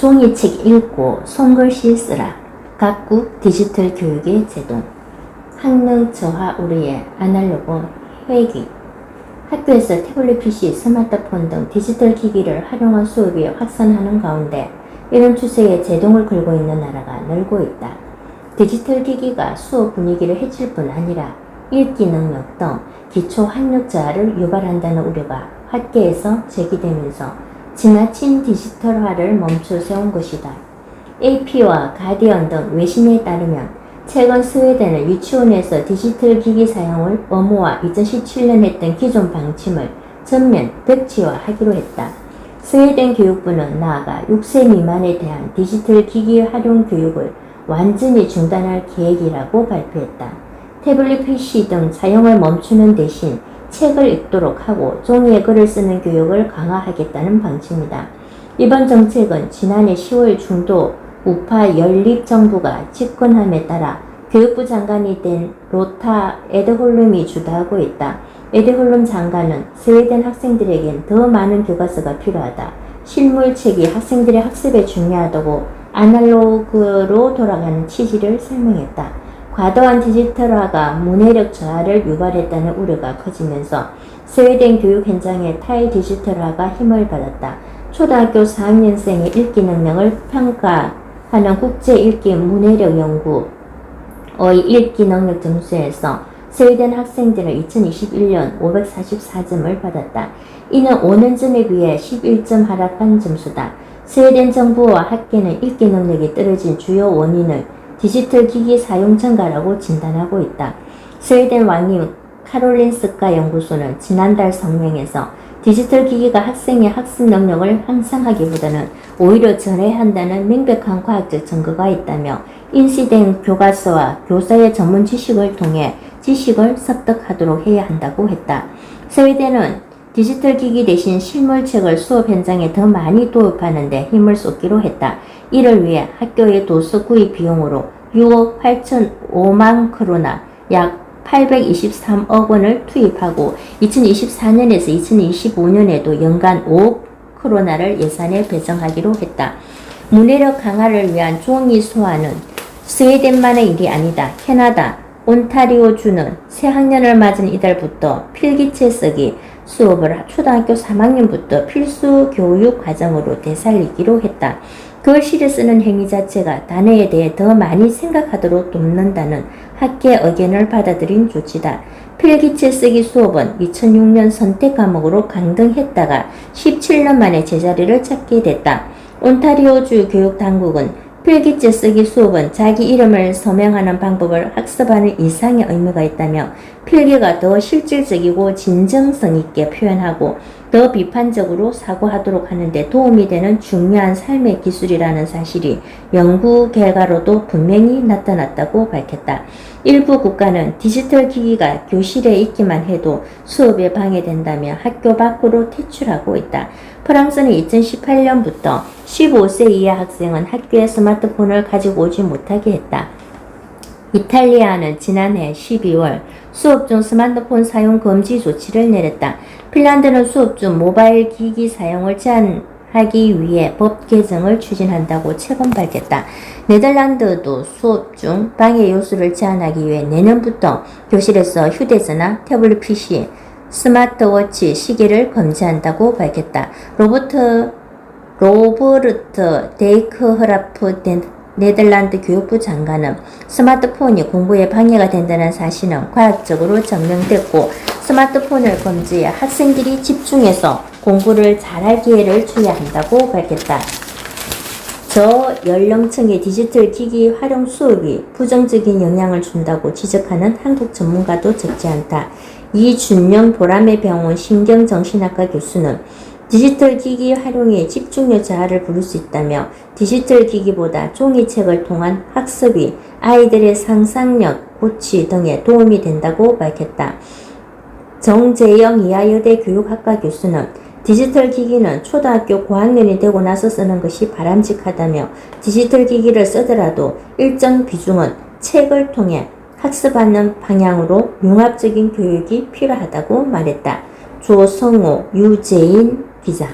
종이책 읽고 손글씨 쓰라. 각국 디지털 교육의 제동. 학능 저하 우려의 아날로그 회기. 학교에서 태블릿 PC, 스마트폰 등 디지털 기기를 활용한 수업이 확산하는 가운데 이런 추세에 제동을 걸고 있는 나라가 늘고 있다. 디지털 기기가 수업 분위기를 해칠 뿐 아니라 읽기 능력 등 기초 학력 저하를 유발한다는 우려가 학계에서 제기되면서 지나친 디지털화를 멈춰 세운 것이다. AP와 가디언 등 외신에 따르면 최근 스웨덴은 유치원에서 디지털 기기 사용을 의무화 2017년 했던 기존 방침을 전면 백지화하기로 했다. 스웨덴 교육부는 나아가 6세 미만에 대한 디지털 기기 활용 교육을 완전히 중단할 계획이라고 발표했다. 태블릿 PC 등 사용을 멈추는 대신 책을 읽도록 하고 종이에 글을 쓰는 교육을 강화하겠다는 방침이다. 이번 정책은 지난해 10월 중도 우파 연립정부가 집권함에 따라 교육부 장관이 된 로타 에드홀름이 주도하고 있다. 에드홀름 장관은 스웨덴 학생들에겐 더 많은 교과서가 필요하다. 실물책이 학생들의 학습에 중요하다고 아날로그로 돌아가는 취지를 설명했다. 과도한 디지털화가 문해력 저하를 유발했다는 우려가 커지면서 스웨덴 교육 현장의 탈디지털화가 힘을 받았다. 초등학교 4학년생의 읽기 능력을 평가하는 국제읽기 문해력 연구의 읽기 능력 점수에서 스웨덴 학생들은 2021년 544점을 받았다. 이는 5년 전에 비해 11점 하락한 점수다. 스웨덴 정부와 학계는 읽기 능력이 떨어진 주요 원인을 디지털 기기 사용 증가라고 진단하고 있다. 스웨덴 왕립 카롤린스카 연구소는 지난달 성명에서 디지털 기기가 학생의 학습 능력을 향상하기보다는 오히려 절해한다는 명백한 과학적 증거가 있다며 인쇄된 교과서와 교사의 전문 지식을 통해 지식을 습득하도록 해야 한다고 했다. 스웨덴은 디지털 기기 대신 실물책을 수업 현장에 더 많이 도입하는 데 힘을 쏟기로 했다. 이를 위해 학교의 도서 구입 비용으로 6억 8,005만 크로나 약 823억 원을 투입하고 2024년에서 2025년에도 연간 5억 크로나를 예산에 배정하기로 했다. 문해력 강화를 위한 종이 소화는 스웨덴만의 일이 아니다. 캐나다 온타리오주는 새학년을 맞은 이달부터 필기체 쓰기 수업을 초등학교 3학년부터 필수 교육 과정으로 되살리기로 했다. 글씨를 쓰는 행위 자체가 단어에 대해 더 많이 생각하도록 돕는다는 학계 의견을 받아들인 조치다. 필기체 쓰기 수업은 2006년 선택 과목으로 강등했다가 17년 만에 제자리를 찾게 됐다. 온타리오주 교육당국은 필기체 쓰기 수업은 자기 이름을 서명하는 방법을 학습하는 이상의 의미가 있다며 필기가 더 실질적이고 진정성 있게 표현하고 더 비판적으로 사고하도록 하는데 도움이 되는 중요한 삶의 기술이라는 사실이 연구 결과로도 분명히 나타났다고 밝혔다. 일부 국가는 디지털 기기가 교실에 있기만 해도 수업에 방해된다며 학교 밖으로 퇴출하고 있다. 프랑스는 2018년부터 15세 이하 학생은 학교에 스마트폰을 가지고 오지 못하게 했다. 이탈리아는 지난해 12월 수업 중 스마트폰 사용 금지 조치를 내렸다. 핀란드는 수업 중 모바일 기기 사용을 제한하기 위해 법 개정을 추진한다고 최근 밝혔다. 네덜란드도 수업 중 방해 요소를 제한하기 위해 내년부터 교실에서 휴대전화, 태블릿 PC, 스마트워치, 시계를 금지한다고 밝혔다. 로버트 데이크허라프 네덜란드 교육부 장관은 스마트폰이 공부에 방해가 된다는 사실은 과학적으로 증명됐고 스마트폰을 금지해 학생들이 집중해서 공부를 잘할 기회를 줘야 한다고 밝혔다. 저연령층의 디지털 기기 활용 수업이 부정적인 영향을 준다고 지적하는 한국 전문가도 적지 않다. 이준영 보라매병원 신경정신학과 교수는 디지털 기기 활용이 집중력 저하를 부를 수 있다며 디지털 기기보다 종이책을 통한 학습이 아이들의 상상력, 고취 등에 도움이 된다고 밝혔다. 정재영 이하여대 교육학과 교수는 디지털 기기는 초등학교 고학년이 되고 나서 쓰는 것이 바람직하다며 디지털 기기를 쓰더라도 일정 비중은 책을 통해 학습하는 방향으로 융합적인 교육이 필요하다고 말했다. 조성호, 유재인 기자.